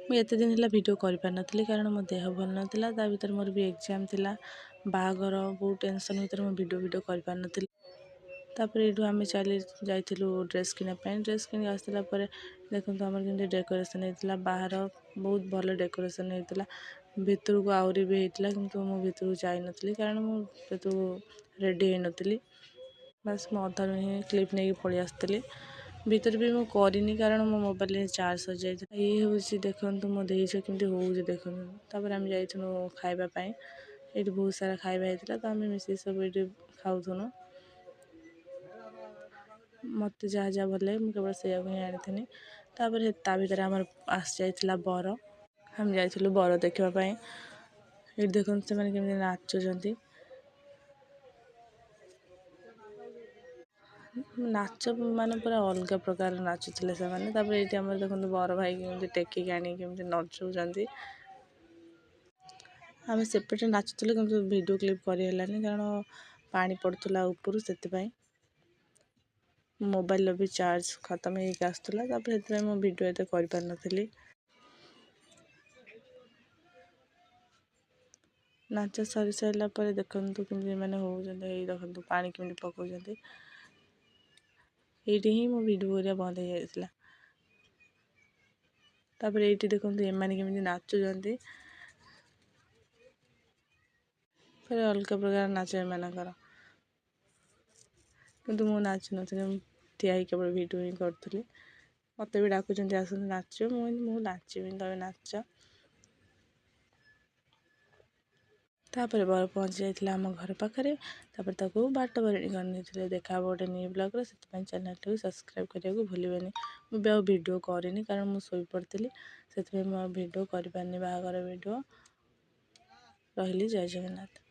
ମୁଁ ଏତେ ଦିନ ହେଲା ଭିଡ଼ିଓ କରିପାରିନଥିଲି କାରଣ ମୋ ଦେହ ଭଲ ନଥିଲା। ତା ଭିତରେ ମୋର ବି ଏକ୍ଜାମ୍ ଥିଲା, ବାହାଘର, ବହୁତ ଟେନସନ୍ ଭିତରେ ମୁଁ ଭିଡ଼ିଓ କରିପାରିନଥିଲି। ତାପରେ ଏଇଠୁ ଆମେ ଯାଇଥିଲୁ ଡ୍ରେସ୍ କିଣିବା ପାଇଁ। ଡ୍ରେସ୍ କିଣିକି ଆସିଲା ପରେ ଦେଖନ୍ତୁ ଆମର କେମିତି ଡେକୋରେସନ୍ ହେଇଥିଲା। ବାହାର ବହୁତ ଭଲ ଡେକୋରେସନ୍ ହେଇଥିଲା, ଭିତରକୁ ଆହୁରି ବି ହେଇଥିଲା, କିନ୍ତୁ ମୁଁ ଭିତରକୁ ଯାଇନଥିଲି କାରଣ ମୁଁ ଭିତରକୁ ରେଡ଼ି ହେଇନଥିଲି। ବାସ୍ ମୁଁ ଅଧାରୁ ହିଁ କ୍ଲିପ୍ ନେଇକି ପଳେଇ ଆସିଥିଲି। ଭିତରେ ବି ମୁଁ କରିନି କାରଣ ମୋ ମୋବାଇଲରେ ଚାର୍ଜ ସରିଯାଇଥିଲା। ଇଏ ହେଉଛି ଦେଖନ୍ତୁ ମୋ ଦେଇ ଝିଅ କେମିତି ହେଉଛି ଦେଖନ୍ତୁ। ତାପରେ ଆମେ ଯାଇଥିଲୁ ଖାଇବା ପାଇଁ। ଏଇଠି ବହୁତ ସାରା ଖାଇବା ହେଇଥିଲା, ତ ଆମେ ମିଶିକି ସବୁ ଏଇଠି ଖାଉଥିଲୁ। ମୋତେ ଯାହା ଯାହା ଭଲ ଲାଗେ ମୁଁ କେବଳ ସେଇଆକୁ ହିଁ ଆଣିଥିଲି। ତାପରେ ତା ଭିତରେ ଆମର ଆସିଯାଇଥିଲା ବର। ଆମେ ଯାଇଥିଲୁ ବର ଦେଖିବା ପାଇଁ। ଏଇଠି ଦେଖନ୍ତୁ ସେମାନେ କେମିତି ନାଚୁଛନ୍ତି। ନାଚ ମାନେ ପୁରା ଅଲଗା ପ୍ରକାର ନାଚୁଥିଲେ ସେମାନେ। ତାପରେ ଏଇଠି ଆମର ଦେଖନ୍ତୁ ବର ଭାଇ କେମିତି ଟେକିକି ଆଣିକି କେମିତି ନଚଉଛନ୍ତି। ଆମେ ସେପଟେ ନାଚୁଥିଲୁ କିନ୍ତୁ ଭିଡ଼ିଓ କ୍ଲିପ୍ କରିହେଲାନି କାରଣ ପାଣି ପଡ଼ୁଥିଲା ଉପରୁ, ସେଥିପାଇଁ ମୋବାଇଲର ବି ଚାର୍ଜ ଖତମ ହେଇକି ଆସୁଥିଲା। ତାପରେ ସେଥିପାଇଁ ମୁଁ ଭିଡ଼ିଓ ଏତେ କରିପାରିନଥିଲି। ନାଚ ସରି ସାରିଲା ପରେ ଦେଖନ୍ତୁ କେମିତି ଏମାନେ ହେଉଛନ୍ତି। ଏଇ ଦେଖନ୍ତୁ ପାଣି କେମିତି ପକାଉଛନ୍ତି। ଏଇଠି ହିଁ ମୋ ଭିଡ଼ିଓ କରିବା ବନ୍ଦ ହେଇଯାଇଥିଲା। ତାପରେ ଏଇଠି ଦେଖନ୍ତୁ ଏମାନେ କେମିତି ନାଚୁଛନ୍ତି। ପୁରା ଅଲଗା ପ୍ରକାର ନାଚ ଏମାନଙ୍କର, କିନ୍ତୁ ମୁଁ ନାଚୁନଥିଲି। ମୁଁ ଠିଆ ହେଇ କେବଳ ଭିଡ଼ିଓ ହିଁ କରୁଥିଲି। ମୋତେ ବି ଡାକୁଛନ୍ତି ଆସନ୍ତୁ ନାଚିବ। ମୁଁ ନାଚିବିନି, ତମେ ନାଚ। ତାପରେ ବର ପହଞ୍ଚି ଯାଇଥିଲା ଆମ ଘର ପାଖରେ। ତାପରେ ତାକୁ ବାଟ ବରଣୀ କରିନେଇଥିଲେ। ଦେଖା ହେବ ଗୋଟେ ନ୍ୟୁ ବ୍ଲଗ୍ରେ। ସେଥିପାଇଁ ଚ୍ୟାନେଲଟାକୁ ସବସ୍କ୍ରାଇବ୍ କରିବାକୁ ଭୁଲିବେନି। ମୁଁ ବି ଆଉ ଭିଡ଼ିଓ କରିନି କାରଣ ମୁଁ ଶୋଇପଡ଼ିଥିଲି। ସେଥିପାଇଁ ମୁଁ ଆଉ ଭିଡ଼ିଓ କରିପାରିନି ବାହାଘର ଭିଡ଼ିଓ। ରହିଲି, ଜୟ ଜଗନ୍ନାଥ।